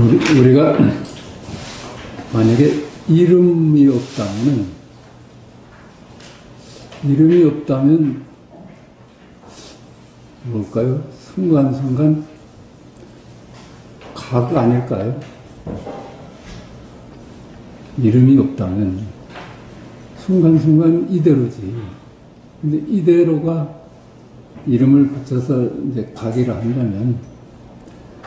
우리가 만약에 이름이 없다면 뭘까요? 순간순간 각 아닐까요? 이름이 없다면 순간순간 이대로지. 근데 이대로가 이름을 붙여서 이제 각이라 한다면,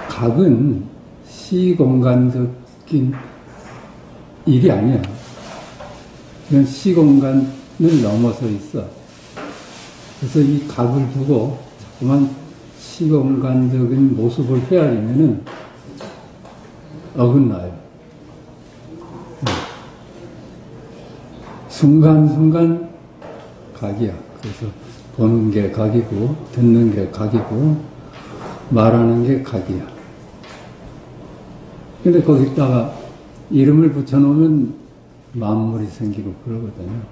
각은 시공간적인 일이 아니야. 그냥 시공간을 넘어서 있어. 그래서 이 각을 두고 자꾸만 시공간적인 모습을 헤아리면은 어긋나요. 순간순간 각이야. 그래서 보는 게 각이고, 듣는 게 각이고, 말하는 게 각이야. 근데 거기다가 이름을 붙여놓으면 만물이 생기고 그러거든요.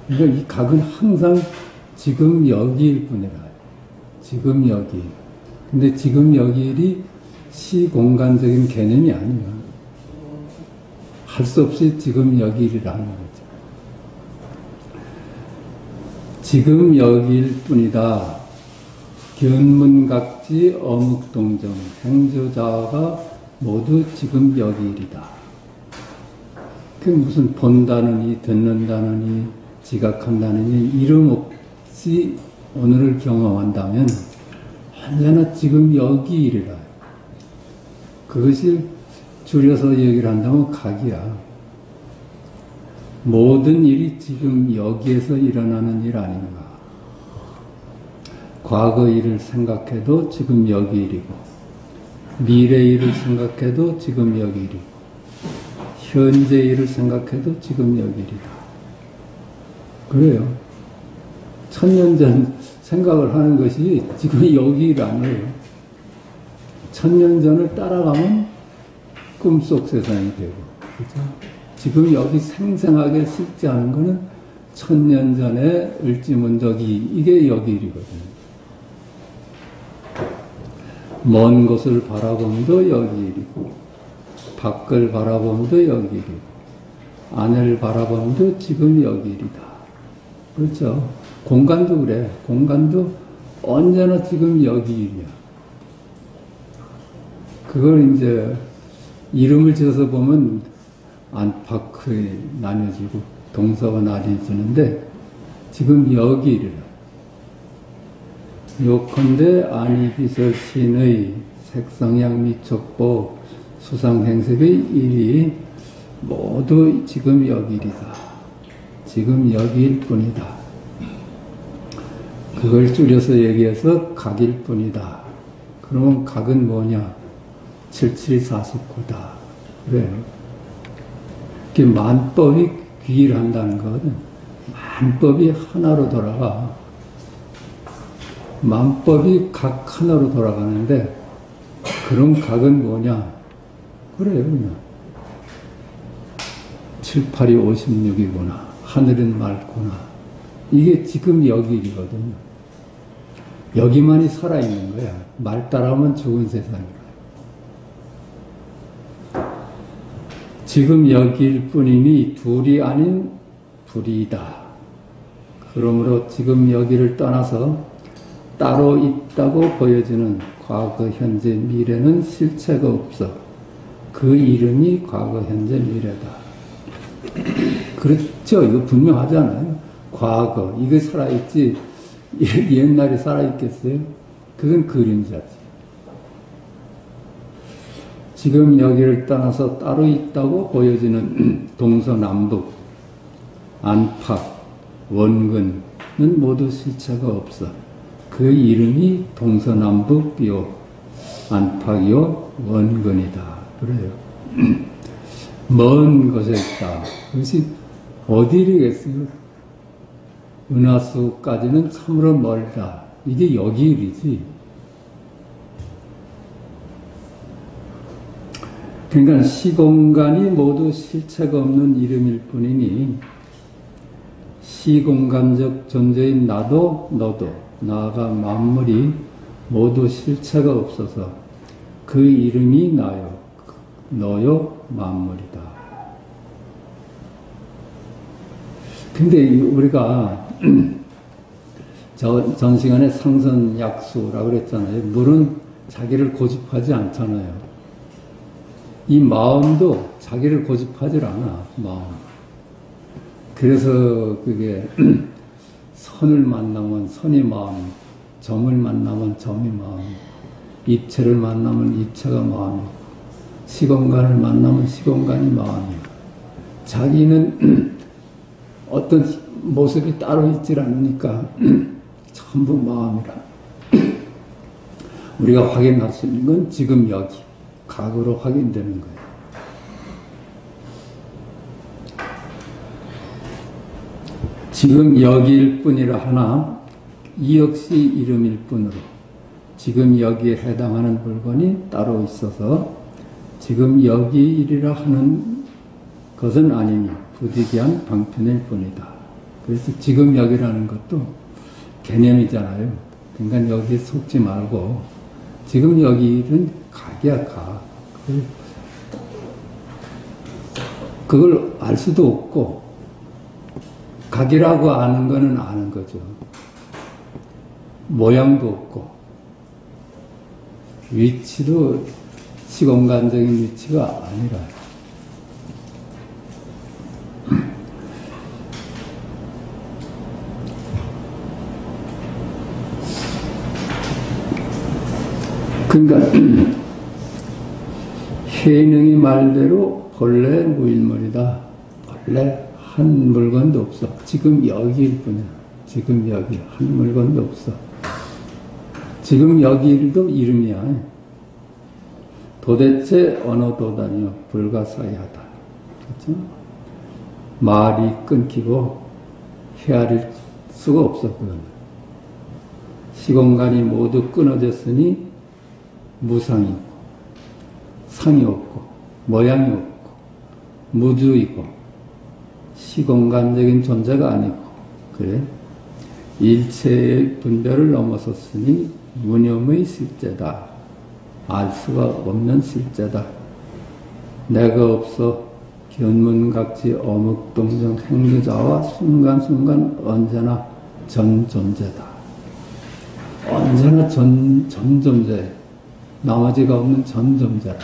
그러니까 이 각은 항상 지금 여기일 뿐이라. 지금 여기. 근데 지금 여기일이 시공간적인 개념이 아니야. 할 수 없이 지금 여기일이라는 거죠. 지금 여기일 뿐이다. 견문각지 어묵동정 행주자가 모두 지금 여기일이다. 그 무슨 본다느니 듣는다느니 지각한다느니 이름 없이 오늘을 경험한다면 언제나 지금 여기일이라. 그것이 줄여서 얘기를 한다면 각이야. 모든 일이 지금 여기에서 일어나는 일 아닌가. 과거 일을 생각해도 지금 여기 일이고, 미래 일을 생각해도 지금 여기 일이고, 현재 일을 생각해도 지금 여기 일이다. 그래요. 1000년 전 생각을 하는 것이 지금 여기 일 아니에요. 1000년 전을 따라가면 꿈속 세상이 되고, 그렇죠? 지금 여기 생생하게 실제하는 것은 1000년 전에 을지문덕이 이게 여기 일이거든요. 먼 곳을 바라봄도 여기 일이고, 밖을 바라봄도 여기 일이고, 안을 바라봄도 지금 여기 일이다. 그렇죠? 공간도 그래. 공간도 언제나 지금 여기 일이야. 그걸 이제 이름을 지어서 보면 안팎이 나뉘어지고 동서가 나뉘어지는데 지금 여기 일이라. 요컨대 안이비설 신의 색성양 미촉보 수상행색의 일이 모두 지금 여기 일이다. 지금 여기일 뿐이다. 그걸 줄여서 얘기해서 각일 뿐이다. 그러면 각은 뭐냐? 7749다. 그래요. 만법이 귀일한다는 거거든. 만법이 하나로 돌아가. 만법이 각 하나로 돌아가는데, 그럼 각은 뭐냐? 그래요, 그냥. 7, 8이 56이구나. 하늘은 맑구나. 이게 지금 여기 일이거든요. 여기만이 살아있는 거야. 말 따라하면 죽은 세상이야. 지금 여기일 뿐이니 둘이 아닌 둘이다. 그러므로 지금 여기를 떠나서 따로 있다고 보여지는 과거, 현재, 미래는 실체가 없어. 그 이름이 과거, 현재, 미래다. 그렇죠. 이거 분명하잖아요. 과거, 이게 살아있지. 옛날에 살아있겠어요? 그건 그림자지. 지금 여기를 떠나서 따로 있다고 보여지는 동서남북, 안팎, 원근은 모두 실체가 없어. 그 이름이 동서남북요, 안팎요, 원근이다. 그래요. 먼 곳에 있다. 그것이 어디이겠어요? 은하수까지는 참으로 멀다. 이게 여기 일이지. 그러니까 시공간이 모두 실체가 없는 이름일 뿐이니 시공간적 존재인 나도 너도 나아가 만물이 모두 실체가 없어서 그 이름이 나요. 너요 만물이다. 근데 우리가 전 시간에 상선약수라고 그랬잖아요. 물은 자기를 고집하지 않잖아요. 이 마음도 자기를 고집하지 않아, 마음. 그래서 그게 선을 만나면 선의 마음, 점을 만나면 점의 마음, 입체를 만나면 입체가 마음이고, 시공간을 만나면 시공간이 마음이고, 자기는 어떤 모습이 따로 있질 않으니까 전부 마음이라. 우리가 확인할 수 있는 건 지금 여기, 과거로 확인되는 거예요. 지금 여기일 뿐이라 하나 이 역시 이름일 뿐으로 지금 여기에 해당하는 물건이 따로 있어서 지금 여기이리라 하는 것은 아니니 부득이한 방편일 뿐이다. 그래서 지금 여기라는 것도 개념이잖아요. 그러니까 여기에 속지 말고 지금 여기는 각이야, 각. 그걸 알 수도 없고 각이라고 아는 거는 아는 거죠. 모양도 없고 위치도 시공간적인 위치가 아니라 그러니까 해능이 말대로 본래 무일물이다. 본래 한 물건도 없어. 지금 여기일 뿐이야. 지금 여기 한 물건도 없어. 지금 여기일도 이름이야. 도대체 어느 도단이요 불가사의하다. 그렇죠? 말이 끊기고 헤아릴 수가 없어. 그건. 시공간이 모두 끊어졌으니 무상이고 상이 없고 모양이 없고 무주이고 시공간적인 존재가 아니고 그래 일체의 분별을 넘어섰으니 무념의 실제다. 알 수가 없는 실제다. 내가 없어 견문각지 어묵동정 행류자와 순간순간 언제나 전 존재다. 언제나 전 존재. 나머지가 없는 전 존재라.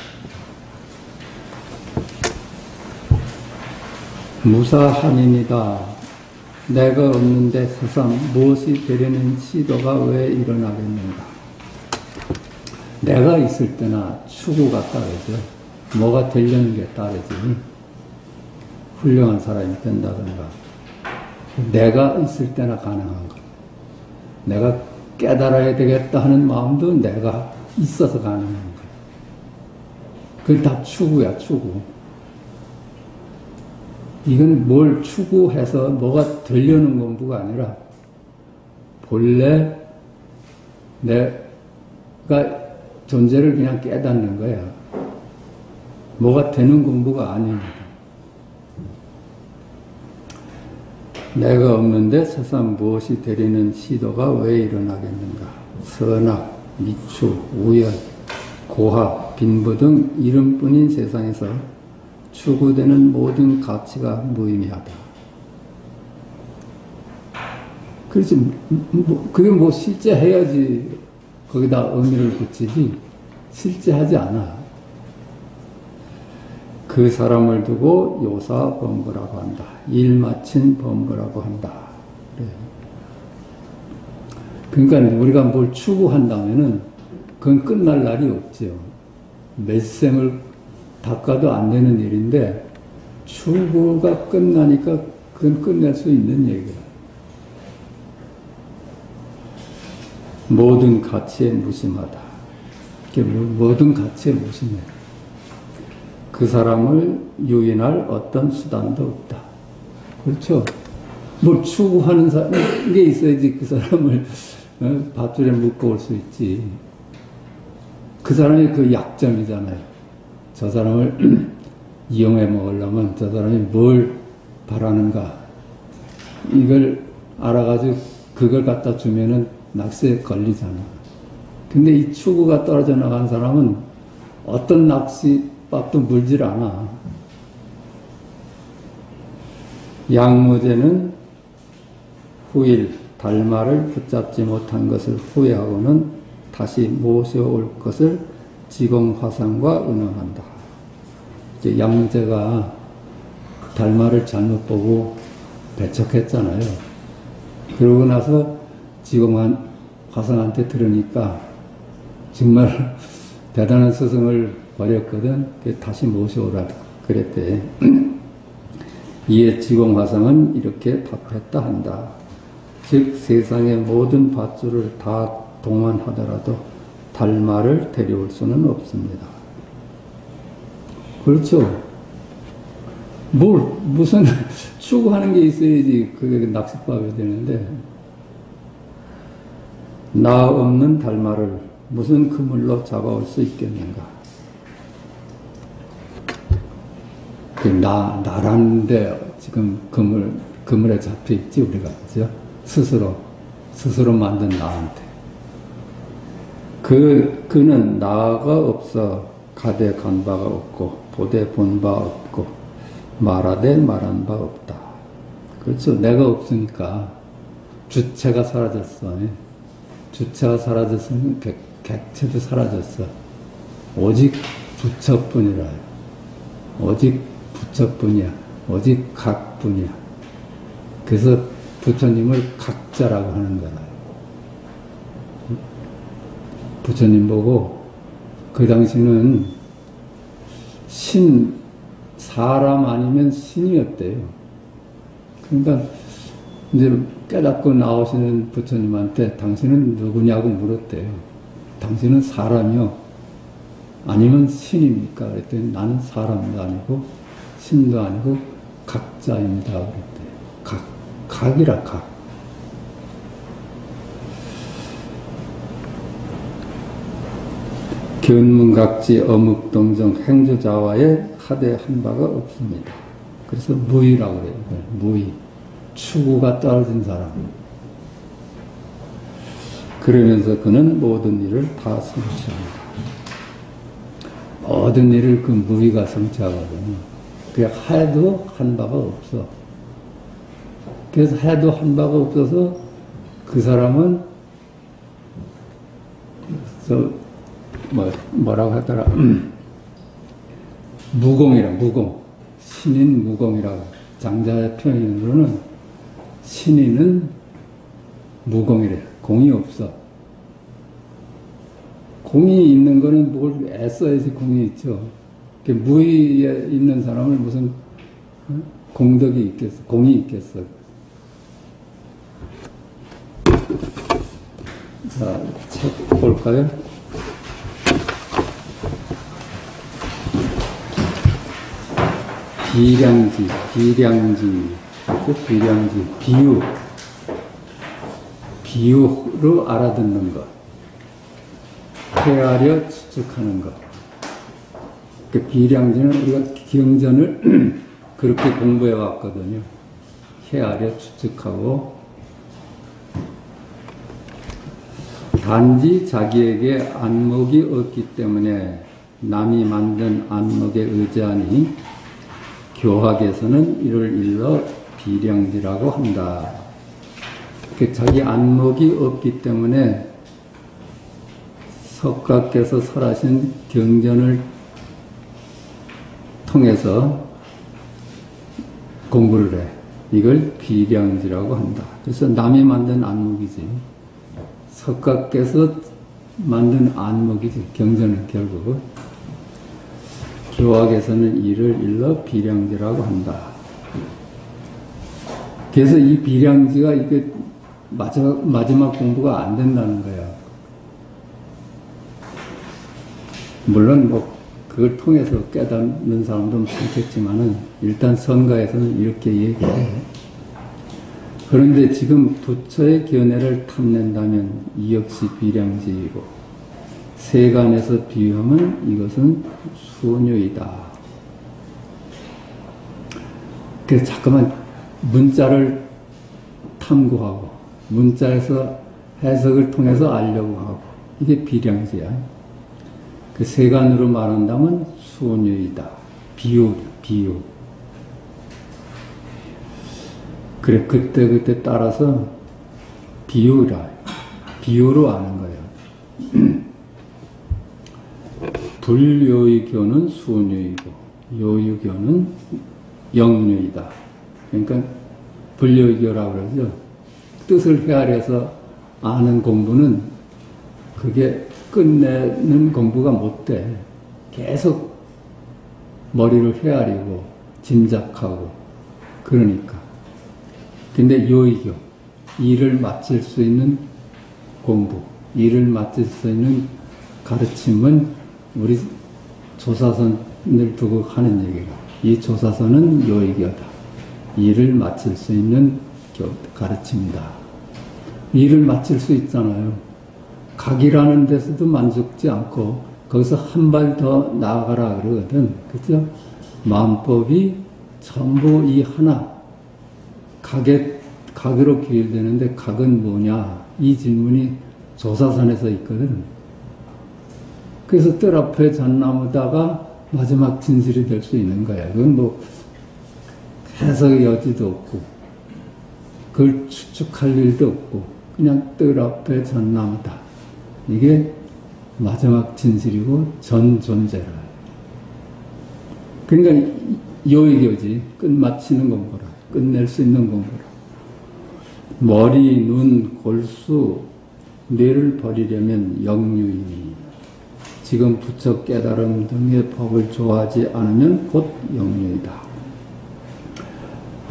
무사한인이다. 내가 없는데 세상 무엇이 되려는 시도가 왜 일어나겠는가. 내가 있을 때나 추구가 따르죠. 뭐가 되려는 게 따르지. 훌륭한 사람이 된다든가. 내가 있을 때나 가능한 것. 내가 깨달아야 되겠다 하는 마음도 내가 있어서 가능한 거예요. 그게 다 추구야, 추구. 이건 뭘 추구해서 뭐가 되려는 공부가 아니라 본래 내가 존재를 그냥 깨닫는 거야. 뭐가 되는 공부가 아닙니다. 내가 없는데 세상 무엇이 되려는 시도가 왜 일어나겠는가. 선악, 미추, 우열, 고학, 빈부 등 이름뿐인 세상에서 추구되는 모든 가치가 무의미하다. 그렇지, 그게 뭐 실제 해야지 거기다 의미를 붙이지, 실제 하지 않아. 그 사람을 두고 요사 범부라고 한다. 일 마친 범부라고 한다. 그래. 그러니까 우리가 뭘 추구한다면은 그건 끝날 날이 없죠. 몇 생을 닦아도 안 되는 일인데 추구가 끝나니까 그건 끝낼 수 있는 얘기야. 모든 가치에 무심하다. 모든 가치에 무심해. 그 사람을 유인할 어떤 수단도 없다. 그렇죠? 뭘 추구하는 게 있어야지 그 사람을 밧줄에 묶어올 수 있지. 그 사람이 그 약점이잖아요. 저 사람을 이용해 먹으려면 저 사람이 뭘 바라는가. 이걸 알아가지고 그걸 갖다 주면은 낚시에 걸리잖아. 근데 이 추구가 떨어져 나간 사람은 어떤 낚시밥도 물질 않아. 양무제는 후일, 달마를 붙잡지 못한 것을 후회하고는 다시 모셔올 것을 지공화상과 의논한다. 이제 양무제가 달마를 잘못 보고 배척했잖아요. 그러고 나서 지공화상한테 들으니까 정말 대단한 스승을 버렸거든. 다시 모셔오라 그랬대. 이에 지공화상은 이렇게 답했다 한다. 즉 세상의 모든 밧줄을 다 동원하더라도 달마를 데려올 수는 없습니다. 그렇죠. 무슨 추구하는 게 있어야지 그게 낚싯밥이 되는데, 나 없는 달마를 무슨 그물로 잡아올 수 있겠는가? 나라는데 지금 그물에 잡혀 있지, 우리가. 그죠? 스스로 만든 나한테. 그는 나가 없어 가되 간 바가 없고, 보되 본 바 없고, 말하되 말한 바 없다. 그렇죠. 내가 없으니까 주체가 사라졌어. 주체가 사라졌으면 객체도 사라졌어. 오직 부처뿐이라. 오직 부처뿐이야. 오직 각뿐이야. 그래서 부처님을 각자라고 하는 거야. 부처님 보고 그 당시는 사람 아니면 신이었대요. 그러니까 이제 깨닫고 나오시는 부처님한테 당신은 누구냐고 물었대요. 당신은 사람이요? 아니면 신입니까? 그랬더니 나는 사람도 아니고 신도 아니고 각자입니다. 그랬대요. 각이라 각. 견문각지 어묵동정 행주자와의 하대한 바가 없습니다. 그래서 무의라고 그래요. 무의. 추구가 떨어진 사람. 그러면서 그는 모든 일을 다 성취합니다. 모든 일을 그 무의가 성취하거든요. 그냥 해도 한 바가 없어. 그래서 해도 한 바가 없어서 그 사람은 뭐라고 하더라. 무공. 신인 무공이라고. 장자의 표현으로는 신인은 무공이래. 공이 없어. 공이 있는 거는 뭘 애써야지 공이 있죠. 무의에 있는 사람은 무슨 공덕이 있겠어. 공이 있겠어. 자, 책 볼까요? 비량지, 비유로 알아듣는 것, 헤아려 추측하는 것. 그 비량지는 우리가 경전을 그렇게 공부해 왔거든요. 헤아려 추측하고, 단지 자기에게 안목이 없기 때문에 남이 만든 안목에 의지하니 교학에서는 이를 일러 비량지라고 한다. 자기 안목이 없기 때문에 석가께서 설하신 경전을 통해서 공부를 해. 이걸 비량지라고 한다. 그래서 남이 만든 안목이지. 석가께서 만든 안목이지. 경전은 결국은. 교학에서는 이를 일러 비량지라고 한다. 그래서 이 비량지가 이게 마지막 공부가 안 된다는 거야. 물론 그걸 통해서 깨닫는 사람도 많겠지만은 일단 선가에서는 이렇게 얘기해. 그런데 지금 부처의 견해를 탐낸다면 이 역시 비량지이고 세간에서 비유하면 이것은 수녀이다. 그래서 자꾸만 문자를 탐구하고 문자에서 해석을 통해서 알려고 하고 이게 비량지야. 그 세간으로 말한다면 수언유이다. 비유. 그래, 그때 따라서 비유로 아는 거예요. 불요의교는 수언유이고, 요의교는 영유이다. 그러니까, 불요의교라고 그러죠. 뜻을 헤아려서 아는 공부는 그게 끝내는 공부가 못 돼. 계속 머리를 헤아리고 짐작하고 그러니까. 근데 요의교, 일을 마칠 수 있는 공부, 일을 마칠 수 있는 가르침은 우리 조사선을 두고 하는 얘기예요. 이 조사선은 요의교다. 일을 마칠 수 있는 가르침이다. 일을 마칠 수 있잖아요. 각이라는 데서도 만족지 않고 거기서 한 발 더 나아가라 그러거든. 그죠? 마음법이 전부 이 하나, 각으로 귀결되는데 각은 뭐냐? 이 질문이 조사선에서 있거든. 그래서 뜰 앞에 잣나무다가 마지막 진실이 될 수 있는 거야. 그건 뭐 해석의 여지도 없고 그걸 추측할 일도 없고 그냥 뜰 앞에 잣나무다. 이게 마지막 진실이고 전 존재라. 그러니까 요의교지. 끝마치는 공부라. 끝낼 수 있는 공부라. 머리, 눈, 골수, 뇌를 버리려면 영유이니 지금 부처 깨달음 등의 법을 좋아하지 않으면 곧 영유이다.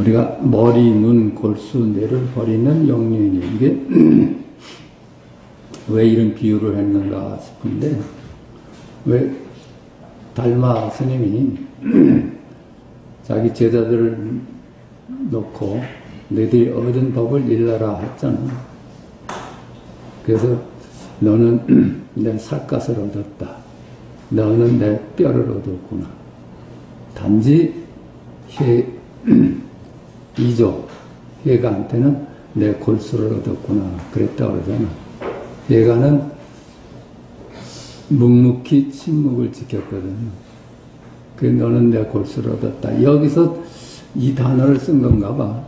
우리가 머리, 눈, 골수, 뇌를 버리는 영유이니 이게 왜 이런 비유를 했는가 싶은데 왜 달마 스님이 자기 제자들을 놓고 너희들이 얻은 법을 일러라 했잖아. 그래서 너는 내 살갗을 얻었다. 너는 내 뼈를 얻었구나. 단지 이조 회가한테는 내 골수를 얻었구나. 그랬다고 그러잖아. 회가는 묵묵히 침묵을 지켰거든. 그 너는 내 골수를 얻었다. 여기서 이 단어를 쓴 건가 봐.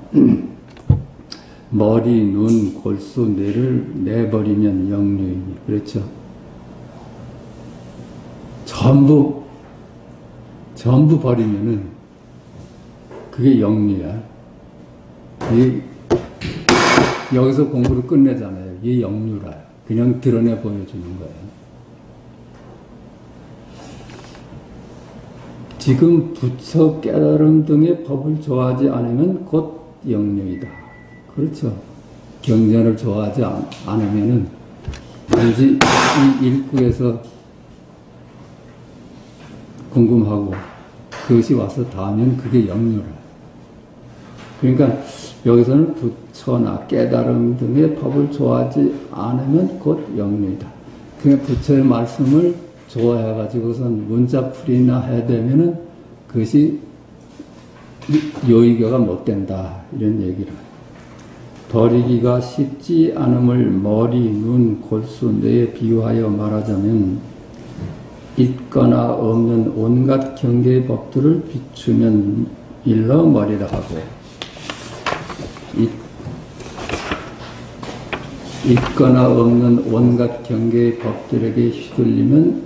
머리, 눈, 골수, 뇌를 내버리면 영유이니. 그렇죠? 전부 버리면은 그게 영유야. 여기서 공부를 끝내잖아요. 이게 영유라. 그냥 드러내 보여주는 거예요. 지금 부처 깨달음 등의 법을 좋아하지 않으면 곧 영유이다. 그렇죠. 경전을 좋아하지 않으면은 단지 이 일구에서 궁금하고 그것이 와서 닿으면 그게 영유라. 그러니까 여기서는 부처나 깨달음 등의 법을 좋아하지 않으면 곧 영유이다. 그러니까 부처의 말씀을 좋아해가지고선 문자풀이나 해야 되면은 그것이 요의교가 못 된다. 이런 얘기를. 버리기가 쉽지 않음을 머리, 눈, 골수, 뇌에 비유하여 말하자면 있거나 없는 온갖 경계의 법들을 비추면 일러 머리라 하고 있거나 없는 온갖 경계의 법들에게 휘둘리면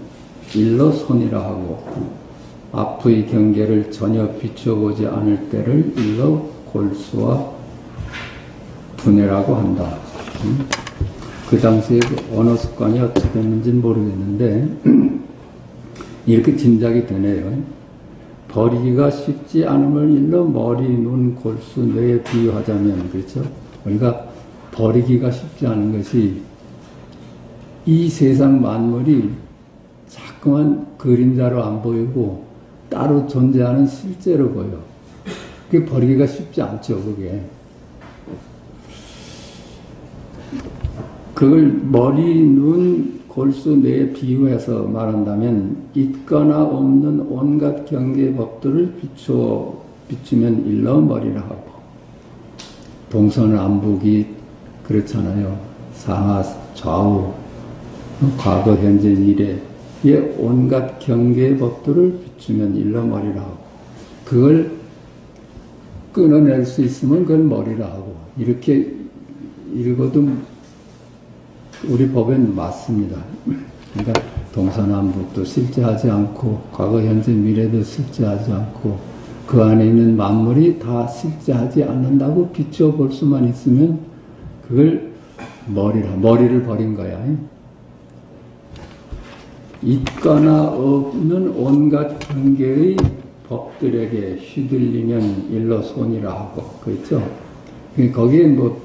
일러 손이라 하고 앞의 경계를 전혀 비춰보지 않을 때를 일러 골수와 분해라고 한다. 그 당시에 언어 습관이 어떻게 됐는지는 모르겠는데 이렇게 짐작이 되네요. 버리기가 쉽지 않음을 일러 머리, 눈, 골수, 뇌에 비유하자면 그렇죠? 우리가 버리기가 쉽지 않은 것이 이 세상 만물이 자꾸만 그림자로 안 보이고 따로 존재하는 실제로 보여. 그게 버리기가 쉽지 않죠, 그게. 그걸 머리, 눈, 골수, 뇌에 비유해서 말한다면 있거나 없는 온갖 경계의 법들을 비추면 일러 머리라 하고 동서남북이 그렇잖아요. 상하, 좌우, 과거, 현재, 미래 온갖 경계의 법도를 비추면 일러 머리라 하고, 그걸 끊어낼 수 있으면 그걸 머리라 하고, 이렇게 읽어도 우리 법엔 맞습니다. 그러니까 동서남북도 실제하지 않고 과거 현재 미래도 실제하지 않고 그 안에 있는 만물이 다 실제하지 않는다고 비추어 볼 수만 있으면 그걸 머리를 버린 거야. 있거나 없는 온갖 경계의 법들에게 휘둘리면 일러 손이라 하고, 그렇죠? 거기에 뭐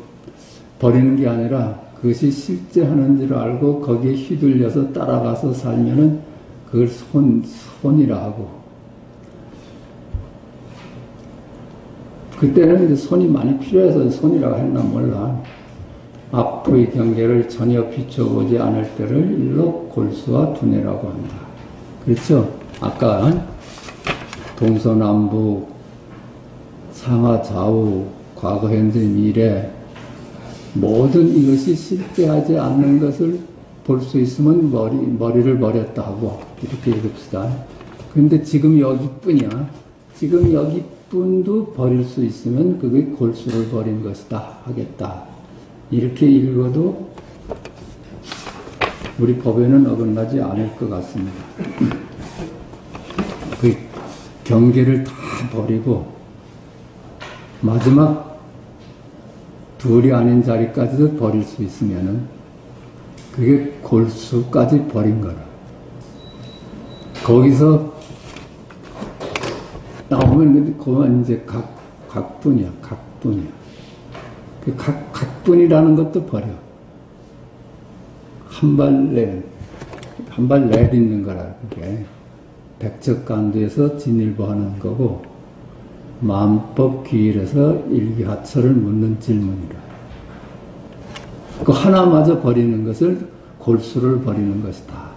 버리는 게 아니라 그것이 실제하는 줄 알고 거기에 휘둘려서 따라가서 살면은 그걸 손이라 하고, 그때는 이제 손이 많이 필요해서 손이라고 했나 몰라. 앞의 경계를 전혀 비춰보지 않을 때를 일러 골수와 두뇌라고 한다. 그렇죠? 아까 동서남북, 상하 좌우, 과거 현재 미래 모든 이것이 실제하지 않는 것을 볼 수 있으면 머리를 버렸다 하고 이렇게 읽읍시다. 그런데 지금 여기뿐이야. 지금 여기뿐도 버릴 수 있으면 그게 골수를 버린 것이다 하겠다. 이렇게 읽어도 우리 법에는 어긋나지 않을 것 같습니다. 그 경계를 다 버리고 마지막 둘이 아닌 자리까지도 버릴 수 있으면은 그게 골수까지 버린 거라. 거기서 나오면 근데 그건 이제 각분이야. 그 각분이라는 것도 버려. 한 발 내딛는 거라. 그게 백척간두에서 진일보하는 거고 만법 귀일에서 일기하처를 묻는 질문이라. 그 하나마저 버리는 것을 골수를 버리는 것이다.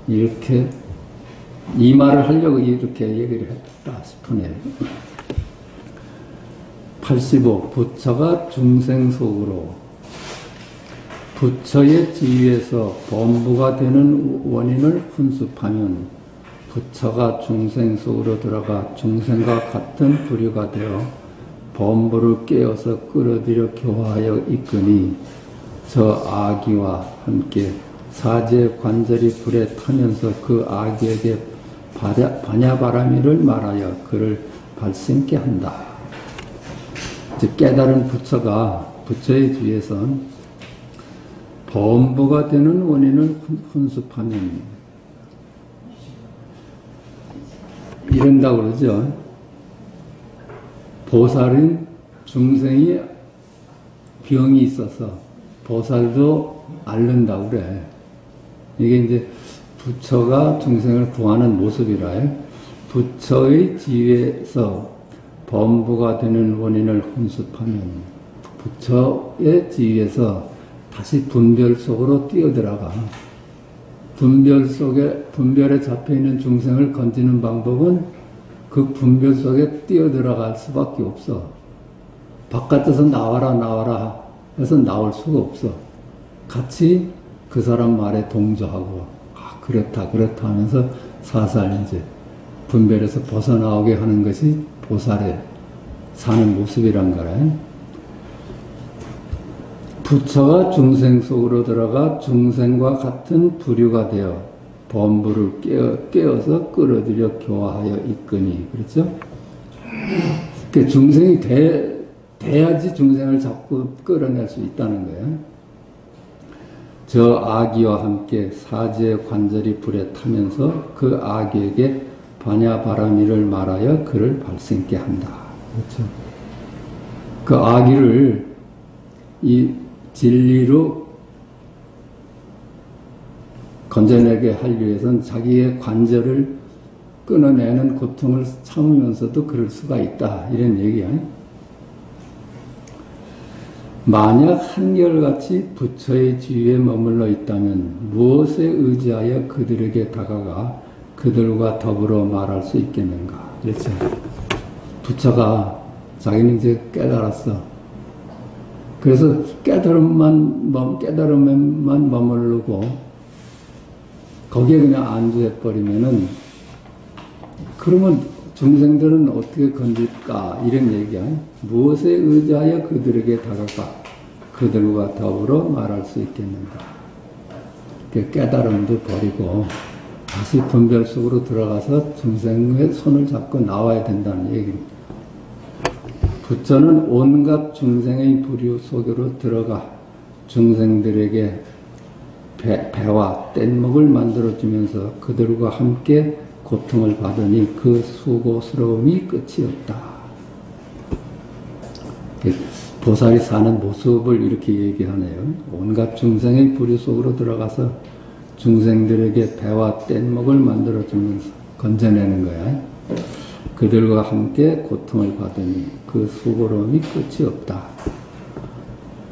이렇게 이 말을 하려고 이렇게 얘기를 했다 싶으네요. 85. 부처가 중생 속으로 부처의 지위에서 범부가 되는 원인을 훈습하면 부처가 중생 속으로 들어가 중생과 같은 부류가 되어 범부를 깨어서 끌어들여 교화하여 이끄니 저 아기와 함께 사제 관절이 불에 타면서 그 아기에게 반야바라미를 말하여 그를 발생케 한다. 즉 깨달은 부처가 부처의 뒤에선 범부가 되는 원인을 훈습하면 이런다고 그러죠. 보살은 중생이 병이 있어서 보살도 앓는다고 그래. 이게 이제 부처가 중생을 구하는 모습이라. 부처의 지위에서 범부가 되는 원인을 훈습하면 부처의 지위에서 다시 분별 속으로 뛰어들어가. 분별에 잡혀있는 중생을 건지는 방법은 그 분별 속에 뛰어들어갈 수밖에 없어. 바깥에서 나와라 해서 나올 수가 없어. 같이 그 사람 말에 동조하고, 그렇다 하면서 사살 이제 분별에서 벗어나오게 하는 것이 보살의 사는 모습이란 거라. 부처가 중생 속으로 들어가 중생과 같은 부류가 되어 범부를 깨어서 끌어들여 교화하여 이끄니. 그렇죠? 그 중생이 돼야지 중생을 자꾸 끌어낼 수 있다는 거예요. 저 아기와 함께 사지의 관절이 불에 타면서 그 아기에게 반야바라미를 말하여 그를 발생케 한다. 그렇죠? 그 아기를 이 진리로 건져내게 하기 위해서는 자기의 관절을 끊어내는 고통을 참으면서도 그럴 수가 있다. 이런 얘기야. 만약 한결같이 부처의 지위에 머물러 있다면 무엇에 의지하여 그들에게 다가가 그들과 더불어 말할 수 있겠는가. 그렇죠. 부처가 자기는 이제 깨달았어. 그래서 깨달음만 머무르고 거기에 그냥 안주해버리면은, 그러면 중생들은 어떻게 건질까? 이런 얘기야. 무엇에 의지하여 그들에게 다가가 그들과 더불어 말할 수 있겠는가? 깨달음도 버리고 다시 분별 속으로 들어가서 중생의 손을 잡고 나와야 된다는 얘기입니다. 부처는 온갖 중생의 부류 속으로 들어가 중생들에게 배와 뗏목을 만들어주면서 그들과 함께 고통을 받으니 그 수고스러움이 끝이 없다. 보살이 사는 모습을 이렇게 얘기하네요. 온갖 중생의 부류 속으로 들어가서 중생들에게 배와 뗏목을 만들어주면서 건져내는 거야. 그들과 함께 고통을 받으니 그 수고로움이 끝이 없다.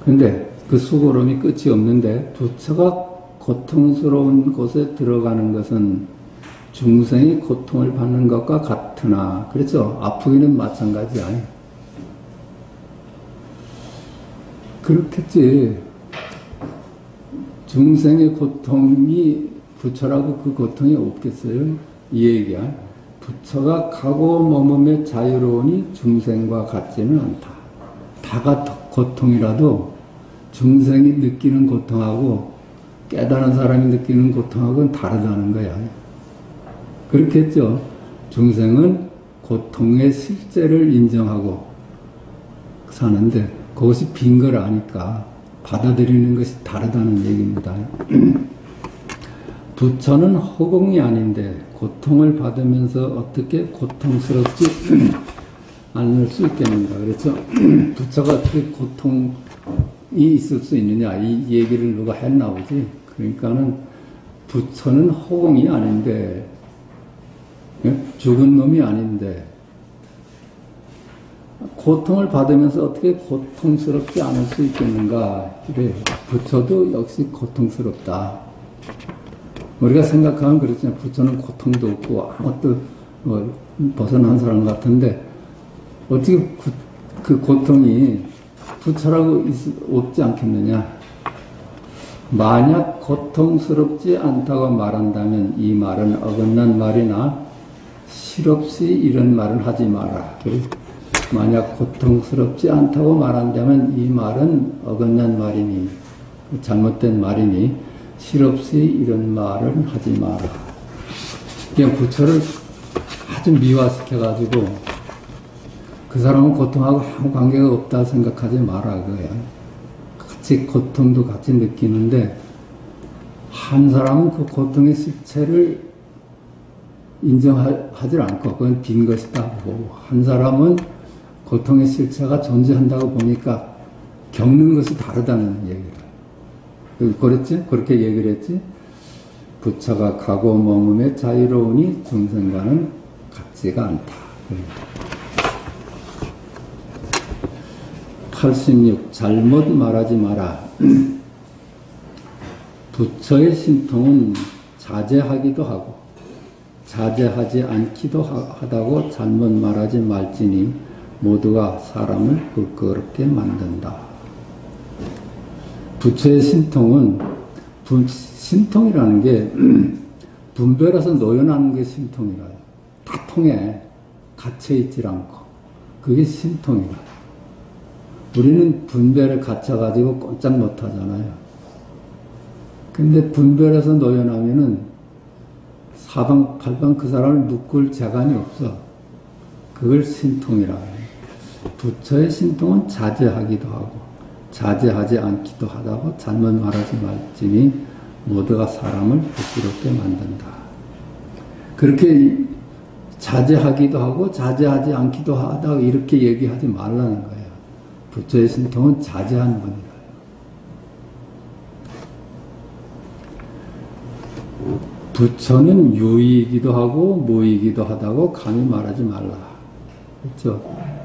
근데 그 수고로움이 끝이 없는데 부처가 고통스러운 곳에 들어가는 것은 중생이 고통을 받는 것과 같으나, 그렇죠? 아프기는 마찬가지야. 그렇겠지. 중생의 고통이 부처라고 그 고통이 없겠어요? 이 얘기야. 부처가 가고 머금에 자유로우니 중생과 같지는 않다. 다가 고통이라도 중생이 느끼는 고통하고 깨달은 사람이 느끼는 고통하고는 다르다는 거야. 그렇겠죠. 중생은 고통의 실제를 인정하고 사는데 그것이 빈 걸 아니까 받아들이는 것이 다르다는 얘기입니다. 부처는 허공이 아닌데 고통을 받으면서 어떻게 고통스럽지 않을 수 있겠는가. 그렇죠? 부처가 어떻게 고통이 있을 수 있느냐, 이 얘기를 누가 했나 보지. 그러니까는 부처는 허공이 아닌데, 죽은 놈이 아닌데 고통을 받으면서 어떻게 고통스럽지 않을 수 있겠는가. 그래, 부처도 역시 고통스럽다. 우리가 생각하면 그렇잖아요. 부처는 고통도 없고 아무것도 벗어난 사람 같은데 어떻게 그 고통이 부처라고 없지 않겠느냐. 만약 고통스럽지 않다고 말한다면 이 말은 어긋난 말이나 실없이 이런 말을 하지 마라. 만약 고통스럽지 않다고 말한다면 이 말은 어긋난 말이니, 잘못된 말이니 실없이 이런 말을 하지 마라. 그냥 부처를 아주 미화시켜가지고 그 사람은 고통하고 아무 관계가 없다 생각하지 마라 그거야. 같이 고통도 같이 느끼는데 한 사람은 그 고통의 실체를 인정하지 않고 그건 빈 것이다 보고, 한 사람은 고통의 실체가 존재한다고 보니까 겪는 것이 다르다는 얘기를. 그랬지? 그렇게 얘기를 했지? 부처가 가고 머금에 자유로우니 중생과는 같지가 않다. 86. 잘못 말하지 마라. 부처의 신통은 자제하기도 하고 자제하지 않기도 하다고 잘못 말하지 말지니 모두가 사람을 부끄럽게 만든다. 부처의 신통은, 신통이라는 게 분별해서 노연하는 게 신통이라. 다 통해. 갇혀있질 않고. 그게 신통이라. 우리는 분별에 갇혀가지고 꼼짝 못하잖아요. 근데 분별해서 노연하면은 사방팔방 그 사람을 묶을 재간이 없어. 그걸 신통이라 해요. 부처의 신통은 자제하기도 하고 자제하지 않기도 하다고 잘못 말하지 말지니 모두가 사람을 부끄럽게 만든다. 그렇게 자제하기도 하고 자제하지 않기도 하다고 이렇게 얘기하지 말라는 거예요. 부처의 신통은 자제하는 분이다. 부처는 유이기도 하고 무이기도 하다고 감히 말하지 말라. 그렇죠?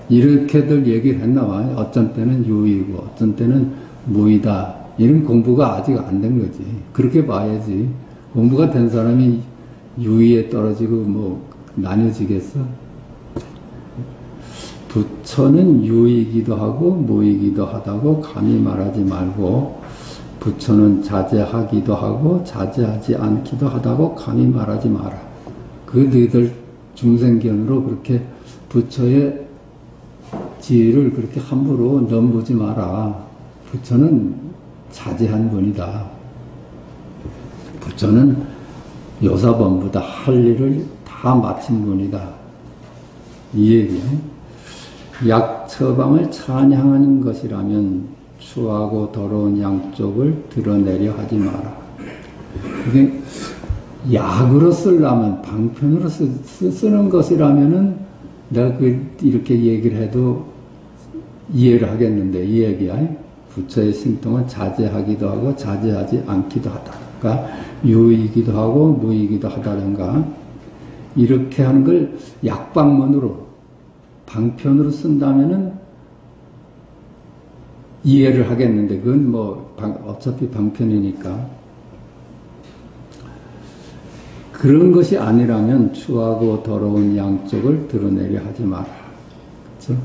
이렇게들 얘기를 했나 봐요. 어쩐 때는 유이고 어쩐 때는 무이다. 이런 공부가 아직 안 된 거지. 그렇게 봐야지. 공부가 된 사람이 유이에 떨어지고 뭐 나뉘어지겠어? 부처는 유이기도 하고 무이기도 하다고 감히 말하지 말고 부처는 자제하기도 하고 자제하지 않기도 하다고 감히 말하지 마라. 그 너희들 중생견으로 그렇게 부처의 지위를 그렇게 함부로 넘보지 마라. 부처는 자제한 분이다. 부처는 요사범부다. 할 일을 다 마친 분이다. 이 얘기예요. 약 처방을 찬양하는 것이라면 추하고 더러운 양쪽을 드러내려 하지 마라. 이게 약으로 쓰려면, 방편으로 쓰는 것이라면은 내가 이렇게 얘기를 해도 이해를 하겠는데, 이 얘기야. 부처의 신통은 자제하기도 하고 자제하지 않기도 하다. 그러니까 유이기도 하고 무이기도 하다든가, 이렇게 하는 걸 약방문으로, 방편으로 쓴다면은 이해를 하겠는데, 그건 뭐, 어차피 방편이니까. 그런 것이 아니라면 추하고 더러운 양쪽을 드러내려 하지 마라. 그렇죠?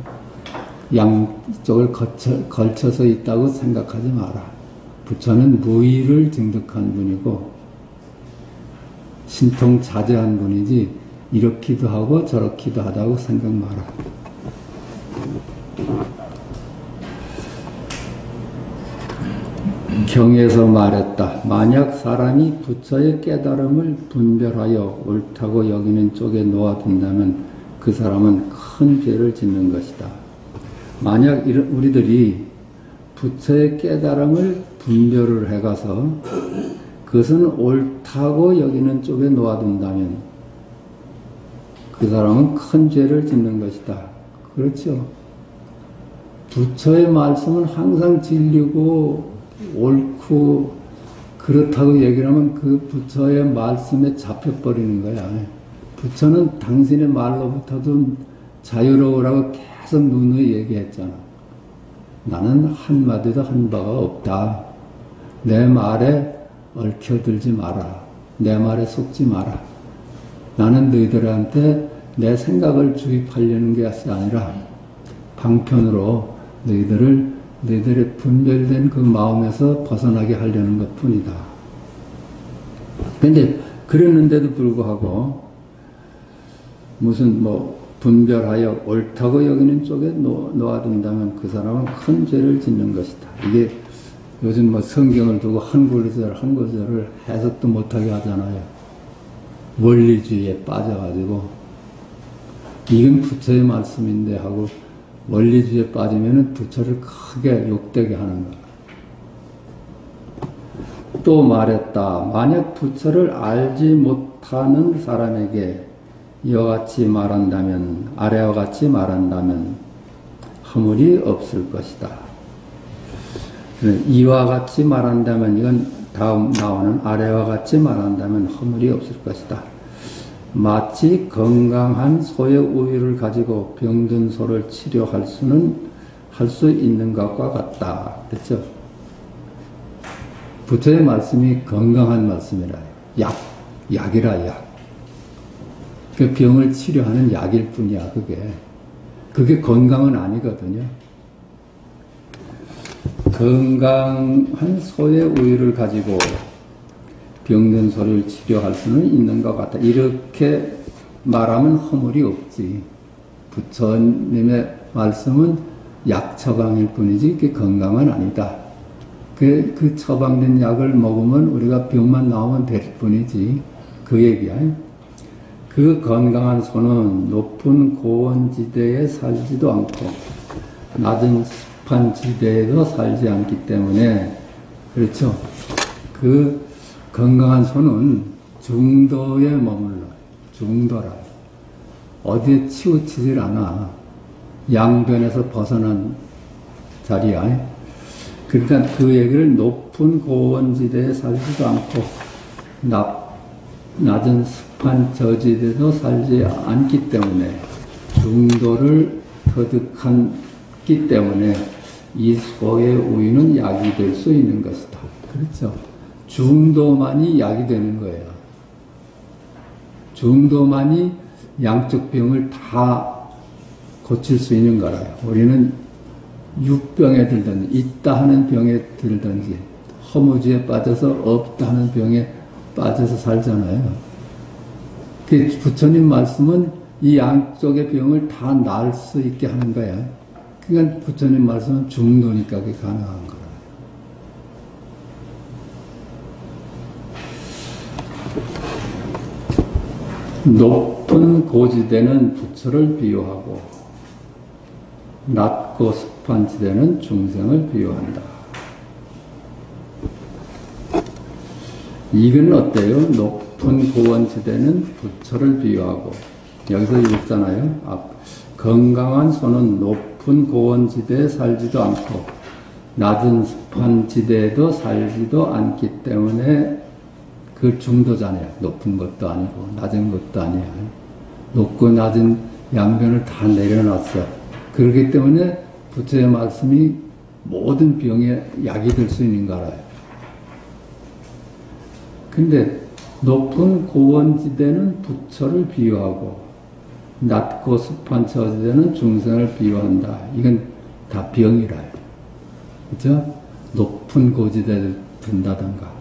양쪽을 걸쳐서 있다고 생각하지 마라. 부처는 무의를 증득한 분이고 신통 자제한 분이지 이렇기도 하고 저렇기도 하다고 생각 마라. 경에서 말했다. 만약 사람이 부처의 깨달음을 분별하여 옳다고 여기는 쪽에 놓아둔다면 그 사람은 큰 죄를 짓는 것이다. 만약 우리들이 부처의 깨달음을 분별을 해가서 그것은 옳다고 여기는 쪽에 놓아둔다면 그 사람은 큰 죄를 짓는 것이다. 그렇죠. 부처의 말씀은 항상 진리고 옳고 그렇다고 얘기를 하면 그 부처의 말씀에 잡혀버리는 거야. 부처는 당신의 말로부터도 자유로우라고 계속 누누이 얘기했잖아. 나는 한마디도 한 바가 없다. 내 말에 얽혀들지 마라. 내 말에 속지 마라. 나는 너희들한테 내 생각을 주입하려는 것이 아니라 방편으로 너희들의 분별된 그 마음에서 벗어나게 하려는 것 뿐이다. 근데 그랬는데도 불구하고 무슨 분별하여 옳다고 여기는 쪽에 놓아둔다면 그 사람은 큰 죄를 짓는 것이다. 이게 요즘 성경을 두고 한 구절을 해석도 못하게 하잖아요. 원리주의에 빠져가지고 이건 부처의 말씀인데 하고 원리주의에 빠지면은 부처를 크게 욕되게 하는 거야. 또 말했다. 만약 부처를 알지 못하는 사람에게 이와 같이 말한다면, 아래와 같이 말한다면 허물이 없을 것이다. 이와 같이 말한다면, 이건 다음 나오는 아래와 같이 말한다면 허물이 없을 것이다. 마치 건강한 소의 우유를 가지고 병든 소를 치료할 수 있는 것과 같다. 그렇죠? 부처의 말씀이 건강한 말씀이라. 약이라, 약. 그 병을 치료하는 약일 뿐이야, 그게 건강은 아니거든요. 건강한 소의 우유를 가지고 병든 소를 치료할 수는 있는 것 같다. 이렇게 말하면 허물이 없지. 부처님의 말씀은 약 처방일 뿐이지 그게 건강은 아니다. 그 처방된 약을 먹으면 우리가 병만 나오면 될 뿐이지. 그 얘기야. 그 건강한 소는 높은 고원지대에 살지도 않고 낮은 습한 지대에도 살지 않기 때문에 그렇죠. 그 건강한 소는 중도에 머물러. 중도라. 어디에 치우치질 않아. 양변에서 벗어난 자리야. 그러니까 그 얘기를 높은 고원지대에 살지도 않고 낮은 습한 저지대도 살지 않기 때문에 중도를 터득하기 때문에 이 소의 우유는 약이 될 수 있는 것이다. 그렇죠. 중도만이 약이 되는 거예요. 중도만이 양쪽 병을 다 고칠 수 있는 거라요. 우리는 육병에 들든지 있다 하는 병에 들든지 허무주의에 빠져서 없다는 병에 빠져서 살잖아요. 그 부처님 말씀은 이 양쪽의 병을 다 나을 수 있게 하는 거야. 그러니까 부처님 말씀은 중도니까 그게 가능한 거야. 높은 고지대는 부처를 비유하고 낮고 습한 지대는 중생을 비유한다. 이건 어때요? 높은 고원지대는 부처를 비유하고, 여기서 읽잖아요. 건강한 소는 높은 고원지대에 살지도 않고 낮은 습한 지대에도 살지도 않기 때문에 그 중도잖아요. 높은 것도 아니고 낮은 것도 아니에요. 높고 낮은 양변을 다 내려놨어. 그렇기 때문에 부처의 말씀이 모든 병에 약이 될 수 있는 거 알아요. 근데 높은 고원지대는 부처를 비유하고 낮고 습한 처지대는 중생을 비유한다. 이건 다 병이라요. 그죠? 높은 고지대를 둔다던가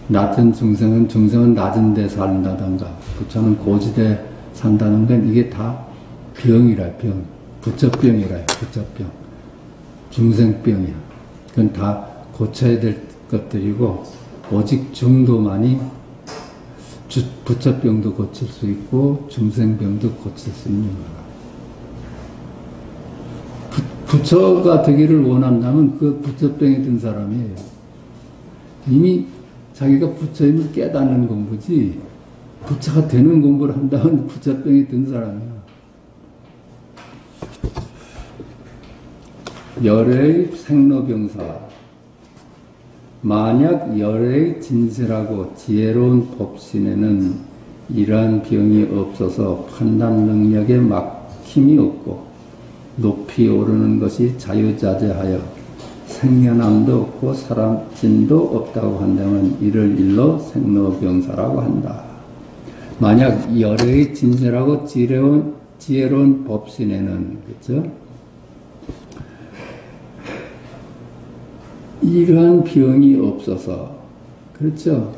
낮은 중생은 낮은 데 산다던가 부처는 고지대 산다는 건 이게 다 병이라요. 병. 부처병이라요. 부처병. 중생병이야. 그건 다 고쳐야 될 것들이고 오직 중도만이 부처병도 고칠 수 있고 중생병도 고칠 수 있는 거야. 부처가 되기를 원한다면 그 부처병이 든 사람이에요. 이미 자기가 부처임을 깨닫는 공부지 부처가 되는 공부를 한다면 부처병이 든 사람이야. 열애의 생로병사. 만약 열애의 진실하고 지혜로운 법신에는 이러한 병이 없어서 판단 능력에 막힘이 없고 높이 오르는 것이 자유자재하여 생겨남도 없고 사람진도 없다고 한다면 이를 일러 생로병사라고 한다. 만약 열애의 진실하고 지혜로운 법신에는, 그렇죠? 이러한 병이 없어서, 그렇죠?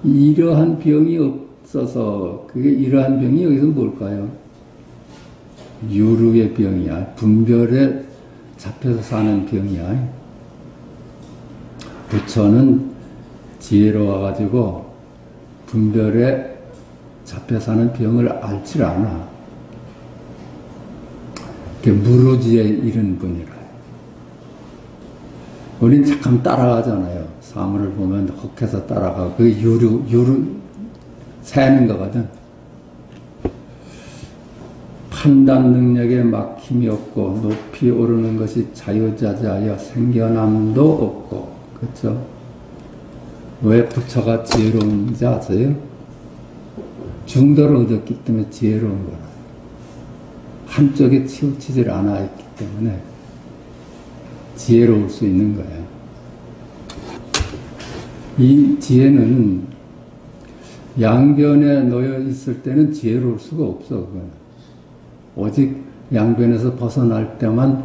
이러한 병이 없어서, 그게 이러한 병이 여기서 뭘까요? 유르의 병이야. 분별에 잡혀서 사는 병이야. 부처는 지혜로워가지고 분별에 잡혀 사는 병을 앓질 않아. 그게 무루지에 이른 분이라. 우린 잠깐 따라가잖아요. 사물을 보면 혹해서 따라가고, 그게 유루, 새는 거거든. 판단 능력에 막힘이 없고, 높이 오르는 것이 자유자재하여 생겨남도 없고, 그렇죠? 왜 부처가 지혜로운지 아세요? 중도를 얻었기 때문에 지혜로운 거라. 한쪽에 치우치질 않아 있기 때문에 지혜로울 수 있는 거예요. 이 지혜는 양변에 놓여 있을 때는 지혜로울 수가 없어. 그건. 오직 양변에서 벗어날 때만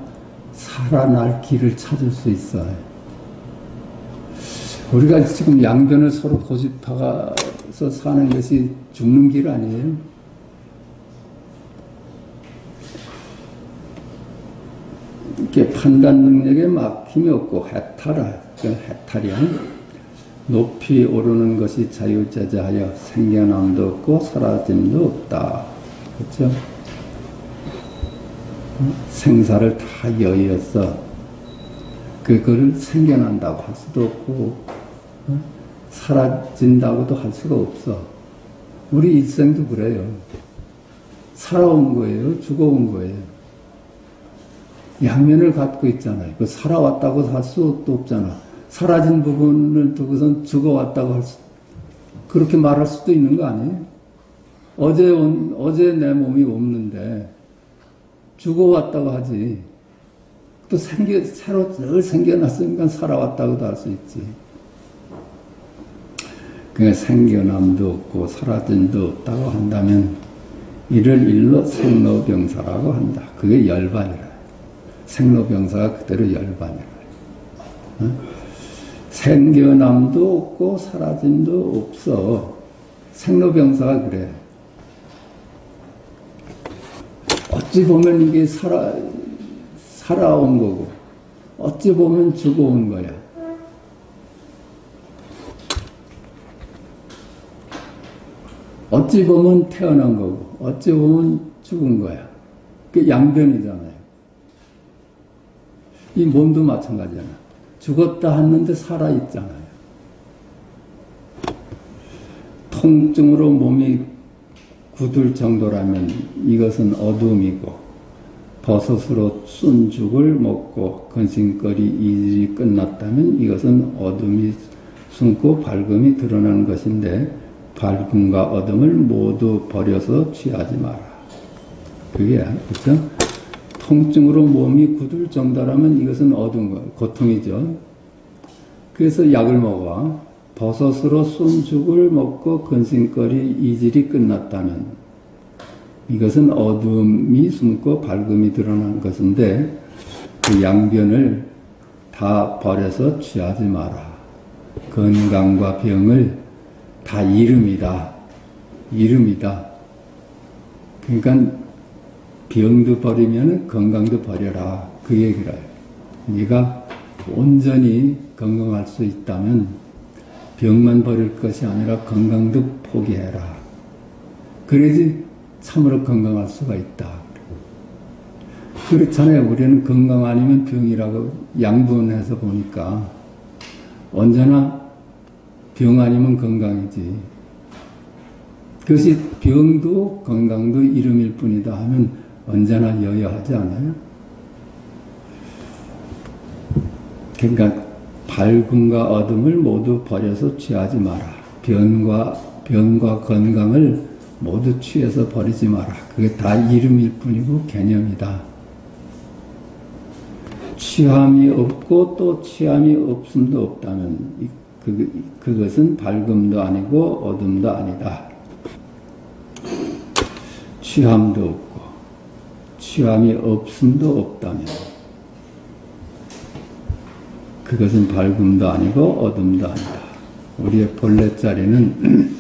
살아날 길을 찾을 수 있어요. 우리가 지금 양변을 서로 고집하가서 사는 것이 죽는 길 아니에요? 이렇게 판단 능력에 막힘이 없고 해탈이야. 높이 오르는 것이 자유자재하여 생겨남도 없고 사라짐도 없다. 그렇죠? 생사를 다 여의어서 그거를 생겨난다고 할 수도 없고 사라진다고도 할 수가 없어. 우리 일생도 그래요. 살아온 거예요. 죽어온 거예요. 양면을 갖고 있잖아요. 그 살아왔다고 할 수도 없잖아. 사라진 부분을 두고선 죽어왔다고 그렇게 말할 수도 있는 거 아니에요? 어제 내 몸이 없는데 죽어왔다고 하지. 또 새로 늘 생겨났으니까 살아왔다고도 할 수 있지. 그러니까 생겨남도 없고 사라짐도 없다고 한다면 이를 일러 생로병사라고 한다. 그게 열반이라. 생로병사가 그대로 열반이라. 어? 생겨남도 없고 사라짐도 없어. 생로병사가 그래. 어찌 보면 이게 살아온 거고, 어찌 보면 죽어온 거야. 어찌 보면 태어난 거고, 어찌 보면 죽은 거야. 그 양변이잖아요. 이 몸도 마찬가지잖아. 죽었다 했는데 살아있잖아요. 통증으로 몸이 굳을 정도라면 이것은 어둠이고, 버섯으로 쏜 죽을 먹고 근심거리 일이 끝났다면 이것은 어둠이 숨고 밝음이 드러나는 것인데, 밝음과 어둠을 모두 버려서 취하지 마라. 그게 그렇죠? 통증으로 몸이 굳을 정도라면 이것은 어두운 거, 고통이죠. 그래서 약을 먹어. 버섯으로 쏜 죽을 먹고 근심거리 이질이 끝났다면 이것은 어둠이 숨고 밝음이 드러난 것인데, 그 양변을 다 버려서 취하지 마라. 건강과 병을 다 이름이다. 이름이다. 그러니까 병도 버리면 건강도 버려라. 그 얘기를 해요. 네가 온전히 건강할 수 있다면 병만 버릴 것이 아니라 건강도 포기해라. 그래야지 참으로 건강할 수가 있다. 그렇잖아요. 우리는 건강 아니면 병이라고 양분해서 보니까 언제나 병 아니면 건강이지. 그것이 병도 건강도 이름일 뿐이다 하면 언제나 여여하지 않아요? 그러니까 밝음과 어둠을 모두 버려서 취하지 마라. 병과 건강을 모두 취해서 버리지 마라. 그게 다 이름일 뿐이고 개념이다. 취함이 없고 또 취함이 없음도 없다면 그것은 밝음도 아니고 어둠도 아니다. 취함도 없고 취함이 없음도 없다면 그것은 밝음도 아니고 어둠도 아니다. 우리의 본래 자리는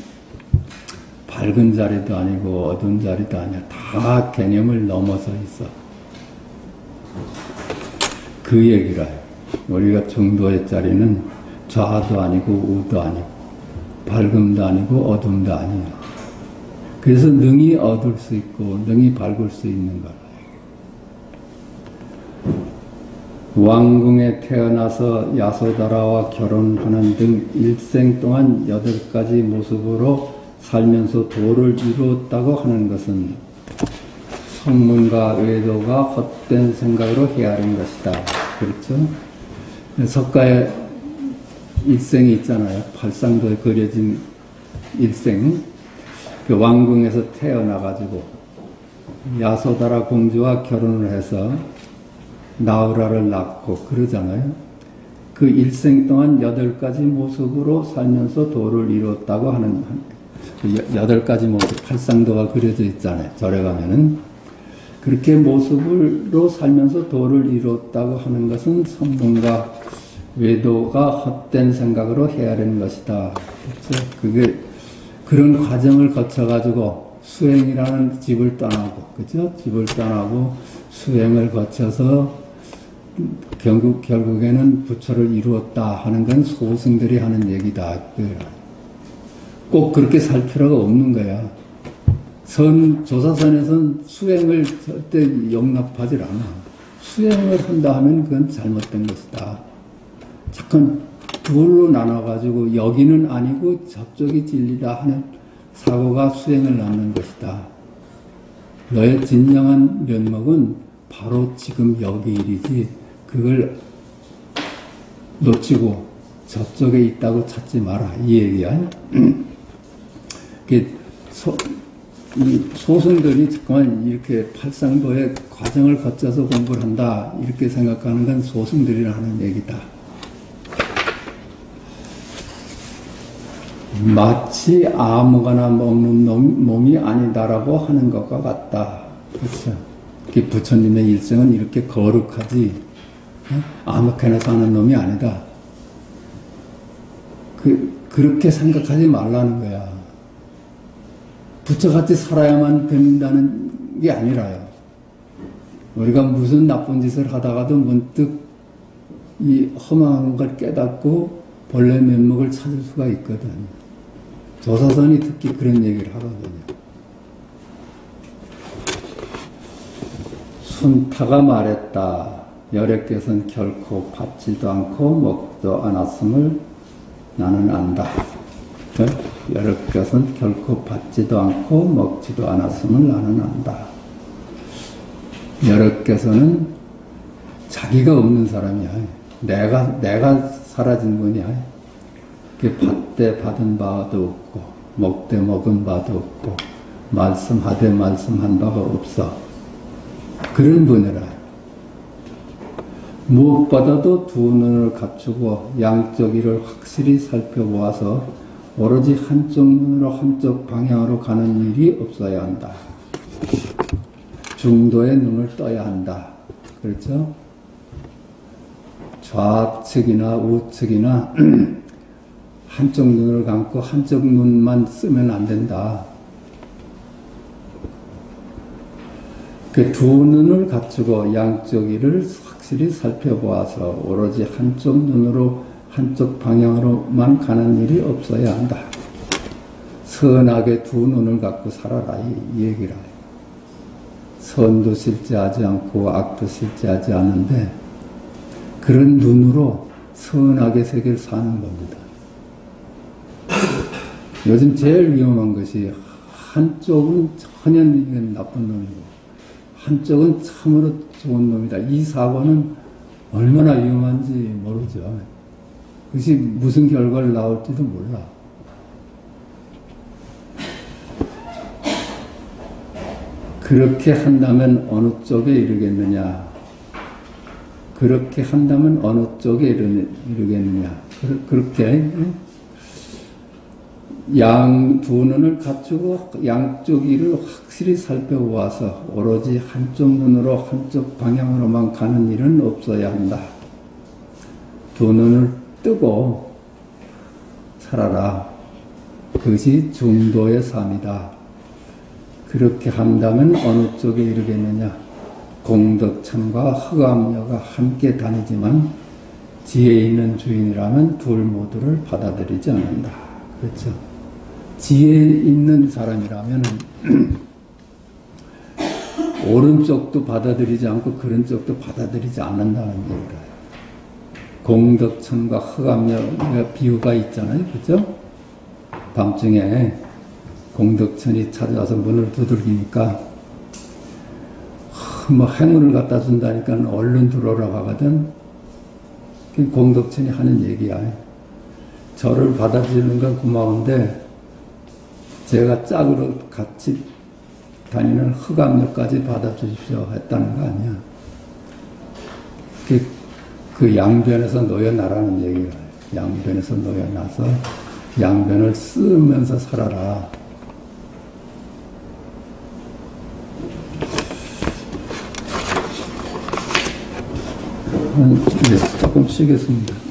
밝은 자리도 아니고 어두운 자리도 아니야. 다 개념을 넘어서 있어. 그 얘기를 해요. 우리가 정도의 자리는 좌도 아니고 우도 아니고 밝음도 아니고 어둠도 아니야. 그래서 능히 어둘 수 있고 능히 밝을 수 있는 거야. 왕궁에 태어나서 야소다라와 결혼하는 등 일생 동안 8가지 모습으로 살면서 도를 이루었다고 하는 것은 성문과 외도가 헛된 생각으로 헤아린 것이다. 그렇죠? 석가의 일생이 있잖아요. 팔상도에 그려진 일생. 그 왕궁에서 태어나가지고 야소다라 공주와 결혼을 해서 나우라를 낳고 그러잖아요. 그 일생 동안 8가지 모습으로 살면서 도를 이루었다고 하는 8가지 모습, 팔상도가 그려져 있잖아요. 절에 가면은. 그렇게 모습으로 살면서 도를 이루었다고 하는 것은 성문과 외도가 헛된 생각으로 헤아리는 것이다. 그렇죠? 그게 그런 과정을 거쳐가지고 수행이라는 집을 떠나고, 그죠? 집을 떠나고 수행을 거쳐서 결국에는 부처를 이루었다 하는 건 소승들이 하는 얘기다. 꼭 그렇게 살 필요가 없는 거야. 조사선에서는 수행을 절대 용납하지 않아. 수행을 한다 하면 그건 잘못된 것이다. 잠깐 둘로 나눠가지고 여기는 아니고 저쪽이 진리다 하는 사고가 수행을 낳는 것이다. 너의 진정한 면목은 바로 지금 여기 일이지 그걸 놓치고 저쪽에 있다고 찾지 마라. 이 얘기야. 이 소승들이 잠깐만 이렇게 팔상도의 과정을 거쳐서 공부를 한다 이렇게 생각하는 건 소승들이라는 얘기다. 마치 아무거나 먹는 몸이 아니다라고 하는 것과 같다. 그렇죠? 부처님의 일생은 이렇게 거룩하지 아무렇게나 사는 놈이 아니다. 그렇게 생각하지 말라는 거야. 부처같이 살아야만 된다는 게 아니라요. 우리가 무슨 나쁜 짓을 하다가도 문득 이 험한 걸 깨닫고 본래 면목을 찾을 수가 있거든. 조사선이 특히 그런 얘기를 하거든요. 순타가 말했다. 열애께서는 결코 받지도 않고 먹지도 않았음을 나는 안다. 열애께서는 결코 받지도 않고 먹지도 않았음을 나는 안다. 열애께서는 자기가 없는 사람이야. 내가 사라진 분이야. 받되 받은 바도 없고 먹되 먹은 바도 없고 말씀하되 말씀한 바가 없어. 그런 분이라. 무엇보다도 두 눈을 갖추고 양쪽 이를 확실히 살펴보아서 오로지 한쪽 눈으로 한쪽 방향으로 가는 일이 없어야 한다. 중도의 눈을 떠야 한다. 그렇죠? 좌측이나 우측이나 한쪽 눈을 감고 한쪽 눈만 쓰면 안 된다. 그 두 눈을 갖추고 양쪽 이를 확실히 살펴보아서 오로지 한쪽 눈으로 한쪽 방향으로만 가는 일이 없어야 한다. 선하게 두 눈을 갖고 살아라 이 얘기라. 선도 실제하지 않고 악도 실제하지 않은데 그런 눈으로 선하게 세계를 사는 겁니다. 요즘 제일 위험한 것이 한쪽은 전혀 나쁜 놈이고 한쪽은 참으로 좋은 놈이다. 이 사고는 얼마나 위험한지 모르죠. 그것이 무슨 결과를 나올지도 몰라. 그렇게 한다면 어느 쪽에 이르겠느냐? 그렇게 한다면 어느 쪽에 이르겠느냐? 그렇게 두 눈을 갖추고 양쪽 이를 확실히 살펴보아서 오로지 한쪽 눈으로 한쪽 방향으로만 가는 일은 없어야 한다. 두 눈을 뜨고 살아라. 그것이 중도의 삶이다. 그렇게 한다면 어느 쪽에 이르겠느냐? 공덕천과 흑암녀가 함께 다니지만 지혜 있는 주인이라면 둘 모두를 받아들이지 않는다. 그렇죠? 지혜 있는 사람이라면 오른쪽도 받아들이지 않고 그런 쪽도 받아들이지 않는다는 얘기예요. 공덕천과 흑암녀의 비유가 있잖아요. 그죠? 밤중에 공덕천이 찾아와서 문을 두들기니까 뭐 행운을 갖다 준다니까 얼른 들어오라고 하거든. 공덕천이 하는 얘기야. 저를 받아주는 건 고마운데 제가 짝으로 같이 다니는 흑암녀까지 받아주십시오 했다는 거 아니야. 그 양변에서 놓여나라는 얘기야. 양변에서 놓여나서 양변을 쓰면서 살아라. 이제 조금 쉬겠습니다.